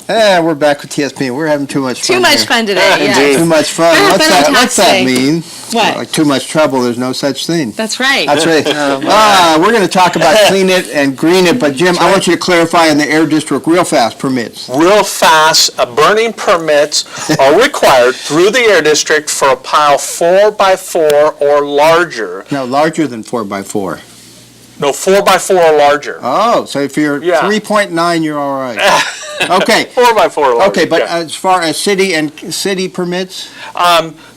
We're back with TSPN. We're having too much fun. Too much here. fun today. Indeed. Too much fun. We're What's having a what's tax that day. mean? What? Like too much trouble. There's no such thing. That's right. That's right. We're going to talk about clean it and green it. But Jim, I want you to clarify in the Air District real fast permits. Real fast, burning permits are required through the Air District for a pile 4x4 or larger. No, larger than 4x4. No, 4x4 or larger. Oh, so if you're 3.9, you're all right. Okay. 4x4 or larger. Okay, but yeah. as far as city permits?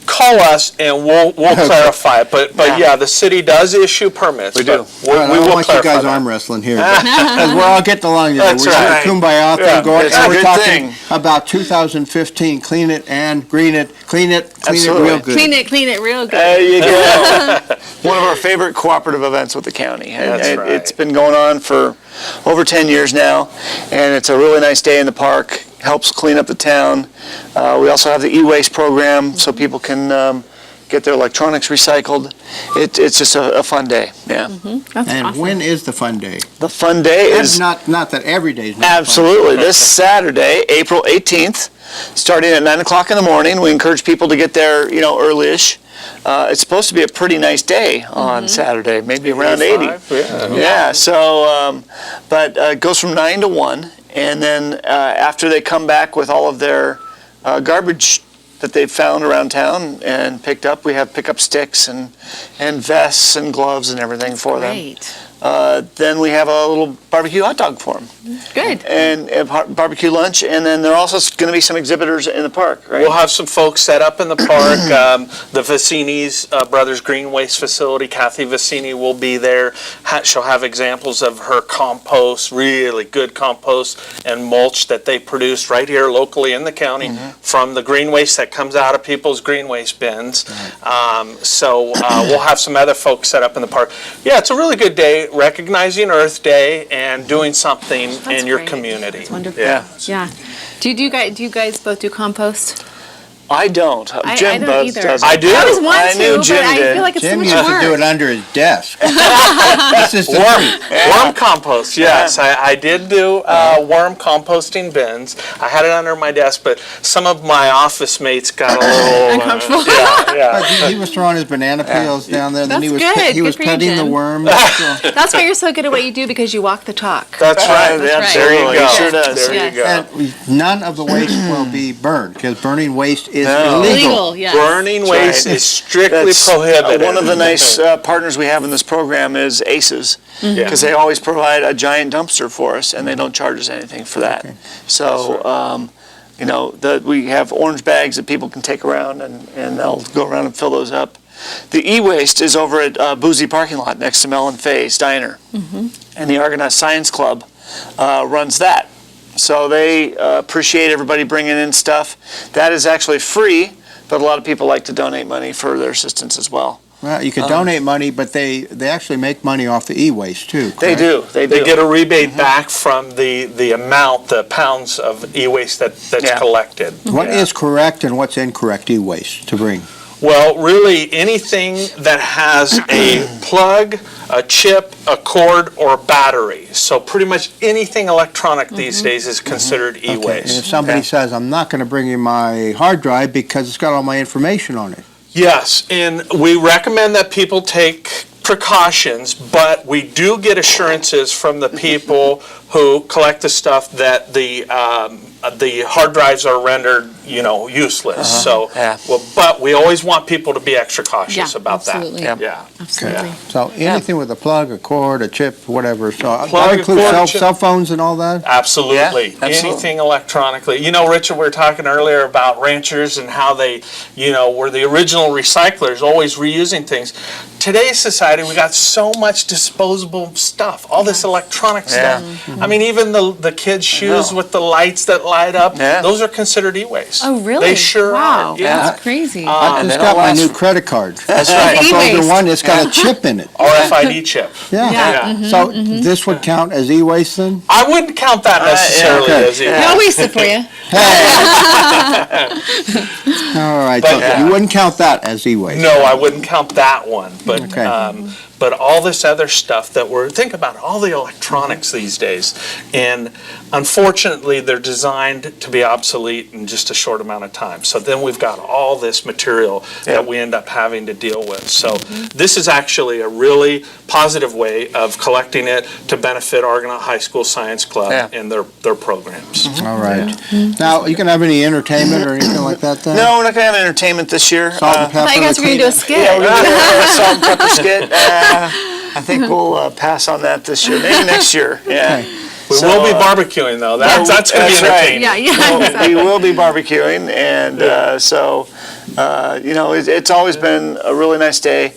Call us and we'll clarify it. But yeah, the city does issue permits. We do. We I don't will want you clarify guys that. arm wrestling here. Because we're all getting along together. That's We're right. kumbaya thing Yeah, going. it's And a we're good talking thing. about 2015. Clean it and green it. Clean it Absolutely. real good. Clean it real good. There you go. One of our favorite cooperative events with the county. That's right. It's been going on for over 10 years now, and it's a really nice day in the park. Helps clean up the town. We also have the e-waste program, so people can get their electronics recycled. It's just a fun day. Yeah. That's And awesome. when is the fun day? The fun day And is not that every day is not absolutely this Saturday, April 18th, starting at 9 o'clock in the morning. We encourage people to get there, early-ish. It's supposed to be a pretty nice day on Saturday, maybe around 80. Yeah, so, but it goes from 9 to 1, and then after they come back with all of their garbage that they've found around town and picked up, we have pickup sticks and vests and gloves and everything for them. Great. Then we have a little barbecue hot dog for them. Good. And a barbecue lunch, and then there are also going to be some exhibitors in the park, right? We'll have some folks set up in the park. The Vicini's Brothers Green Waste Facility, Kathy Vicini will be there. She'll have examples of her compost, really good compost and mulch that they produce right here locally in the county from the green waste that comes out of people's green waste bins. So we'll have some other folks set up in the park. Yeah, it's a really good day, recognizing Earth Day and doing something in your great. community. That's wonderful. Yeah. Yeah. Do you guys both do compost? I don't. I Jim don't both either. does. I do. I always want I to, knew but Jim I did. feel like it's Jim so used much to work. do it under his desk. This is the truth. Worm compost, yes. I did do worm composting bins. I had it under my desk, but some of my office mates got a little Uncomfortable. Yeah. But he was throwing his banana peels down there, and then That's he was good. he was Good for you, petting the Jim. worm. That's why you're so good at what you do, because you walk the talk. That's right. That's There you right. go. He sure does. There Yes. you go. And none of the waste will be burned, because burning waste is No. illegal. Illegal, yes. Burning waste right. is strictly That's prohibited. one of the nice partners we have in this program is ACES, Yeah. because they always provide a giant dumpster for us, and they don't charge us anything for that. Okay. So, we have orange bags that people can take around, and they'll go around and fill those up. The e-waste is over at Boozy Parking Lot next to Mel and Faye's Diner, and the Argonaut Science Club runs that. So they appreciate everybody bringing in stuff. That is actually free, but a lot of people like to donate money for their assistance as well. Well, you could donate money, but they actually make money off the e-waste too. They correct? do. They They do. get a rebate back from the amount, the pounds of e-waste that's Yeah. collected. What Yeah. is correct and what's incorrect e-waste to bring? Well, really, anything that has a plug, a chip, a cord, or a battery. So pretty much anything electronic these days is considered Okay, and e-waste. if somebody says, I'm not going to bring you my hard drive because it's got all my information on it. Yes, and we recommend that people take precautions, but we do get assurances from the people who collect the stuff that the hard drives are rendered, useless. So, Yeah. but we always want people to be extra cautious Yeah, about absolutely. that. Yeah. Yeah. Absolutely. So anything with a plug, a cord, a chip, whatever. So Plug, that a includes cord, chip. cell phones and all that? Absolutely. Yeah, absolutely. Anything electronically. Richard, we were talking earlier about ranchers and how they, were the original recyclers, always reusing things. Today's society, we got so much disposable stuff, all this electronic stuff. I mean, even the kids' shoes with the lights that light up, Yeah. those are considered e-waste. Oh, really? They sure Wow. are. Yeah. That's crazy. I and just they got don't my last new for- credit card. That's right. I E-waste. the one that's got a chip in it. RFID chip. Yeah. Yeah. So this would count as e-waste then? I wouldn't count that necessarily okay. as e-waste. Yeah, I'll waste it for you. All right. But, So yeah. you wouldn't count that as e-waste? No, I wouldn't count that one, but Okay. but all this other stuff that think about all the electronics these days. And unfortunately, they're designed to be obsolete in just a short amount of time. So then we've got all this material that we end up having to deal with. So this is actually a really positive way of collecting it to benefit Argonaut High School Science Club and their programs. All right. Now, you can have any entertainment or anything like that then? No, we're not going to have entertainment this year. Salt and pepper. I thought you guys were going to do a skit. Yeah, we're going to do a salt and pepper skit. I think we'll pass on that this year. Maybe next year. Yeah. Okay. We will be barbecuing, though. That's going to be entertaining. Yeah, We exactly. will be barbecuing, and it's always been a really nice day.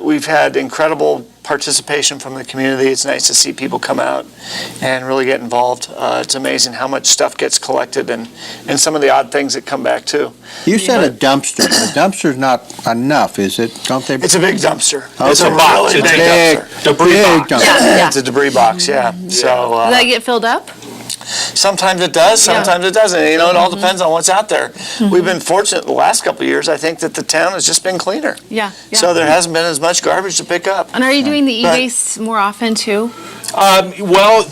We've had incredible participation from the community. It's nice to see people come out and really get involved. It's amazing how much stuff gets collected and some of the odd things that come back too. You said a dumpster. A dumpster's not enough, is it? Don't they? It's a big dumpster. Okay. It's a box. really It's a big big dumpster. debris box. dumpster. Yeah. It's a debris box, yeah. So Does that get filled up? sometimes it does, sometimes it doesn't. You know, it all depends on what's out there. We've been fortunate the last couple of years. I think that the town has just been cleaner. Yeah. So there hasn't been as much garbage to pick up. And are you doing the e-waste more often too? Well,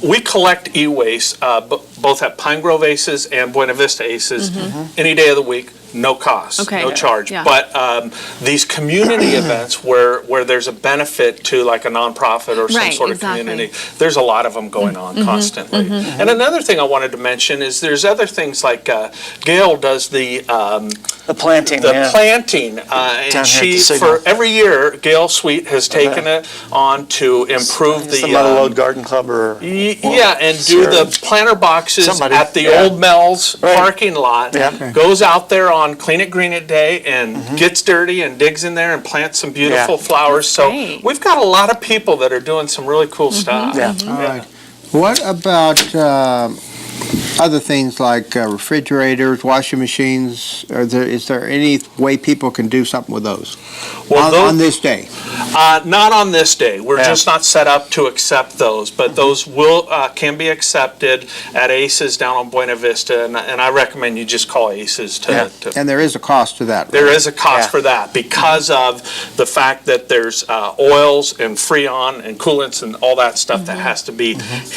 we collect e-waste both at Pine Grove ACES and Buena Vista ACES any day of the week. No cost, Okay. no charge. Yeah. But these community events where there's a benefit to like a nonprofit or some Right, sort of exactly. community, there's a lot of them going on constantly. And another thing I wanted to mention is there's other things like Gail does the planting, planting, Down and here at she the Signal. for every year Gail Sweet has taken it on to improve the Mother the. Lode Garden Club or Yeah, and do the planter boxes Somebody, at the yeah. old Mel's Right. parking lot. Yeah. Goes out there on Clean It Green It Day and gets dirty and digs in there and plants some beautiful flowers. So great. we've got a lot of people that are doing some really cool stuff. Yeah. All right. What about other things like refrigerators, washing machines? Is there any way people can do something with those on this day? Not on this day. We're Yeah. just not set up to accept those, but those can be accepted at ACES down on Buena Vista, and I recommend you just call ACES to And there is a cost to that. There is a cost Yeah. for that because of the fact that there's oils and freon and coolants and all that stuff that has to be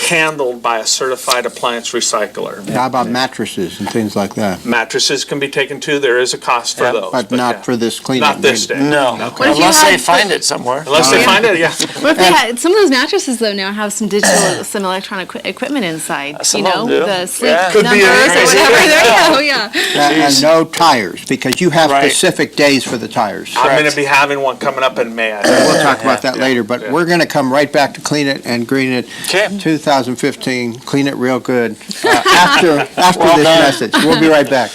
handled by a certified appliance recycler. How about mattresses and things like that? Mattresses can be taken too. There is a cost for those. But not for this cleaning. Not this day. No, What if you unless they had- find it somewhere. Unless they find it, yeah. What if they had, some of those mattresses though now have some digital, some electronic equipment inside, Some you of know, them do. the sleep Yeah. Could be numbers or crazy. whatever. There you go, yeah. And no tires, because you have Right. specific days for the tires. I'm going Correct. to be having one coming up in May. I think. We'll talk about that later, but we're going to come right back to Clean It and Green It. Okay. 2015, Clean It Real Good, after this done. message. We'll be right back.